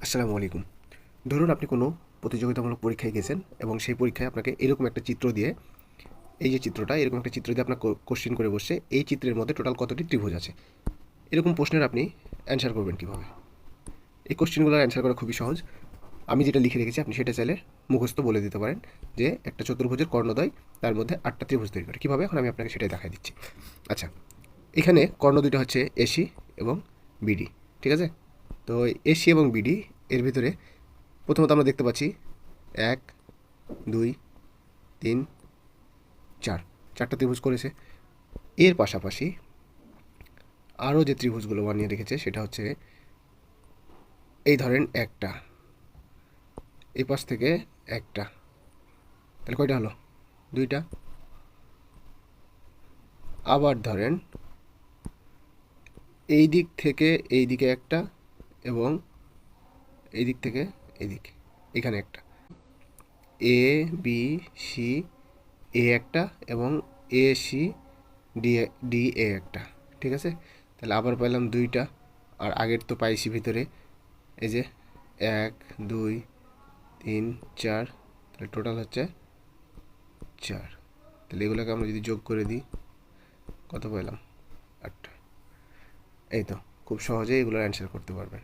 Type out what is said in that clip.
আসসালামু আলাইকুম। ধরুন আপনি কোনো প্রতিযোগিতামূলক পরীক্ষায় গেছেন এবং সেই পরীক্ষায় আপনাকে এরকম একটা চিত্র দিয়ে, এই যে চিত্রটা, এরকম একটা চিত্র দিয়ে আপনার কোশ্চেন করে বসছে, এই চিত্রের মধ্যে টোটাল কতটি ত্রিভুজ আছে? এরকম প্রশ্নের আপনি অ্যান্সার করবেন কীভাবে? এই কোশ্চেনগুলোর অ্যান্সার করা খুবই সহজ। আমি যেটা লিখে রেখেছি আপনি সেটা চাইলে মুখস্থ বলে দিতে পারেন যে একটা চতুর্ভুজের কর্ণদ্বয় তার মধ্যে 8টা ত্রিভুজ তৈরি করে। কীভাবে? এখন আমি আপনাকে সেটাই দেখাই দিচ্ছি। আচ্ছা, এখানে কর্ণ দুইটা হচ্ছে এসি এবং বিডি, ঠিক আছে? তো এসি এবং বিডি এর ভিতরে প্রথমত আমরা দেখতে পাচ্ছি 1, 2, 3, 4, 4টা ত্রিভুজ করেছে। এর পাশাপাশি আরও যে ত্রিভুজগুলো বানিয়ে রেখেছে সেটা হচ্ছে, এই ধরেন একটা, এই পাশ থেকে একটা, তাহলে কয়টা হলো? 2টা। আবার ধরেন এই দিক থেকে এই দিকে একটা এবং এই দিক থেকে এই দিকে এখানে একটা, এ বি সি এ একটা এবং A C D, D A একটা, ঠিক আছে? তাহলে আবার পাইলাম 2টা, আর আগের তো পাইছি ভিতরে এই যে 1, 2, 3, 4, তাহলে টোটাল হচ্ছে 4। তাহলে এগুলোকে আমরা যদি যোগ করে দিই কত পেলাম? 8টা। এই তো, খুব সহজেই এগুলোর অ্যান্সার করতে পারবেন।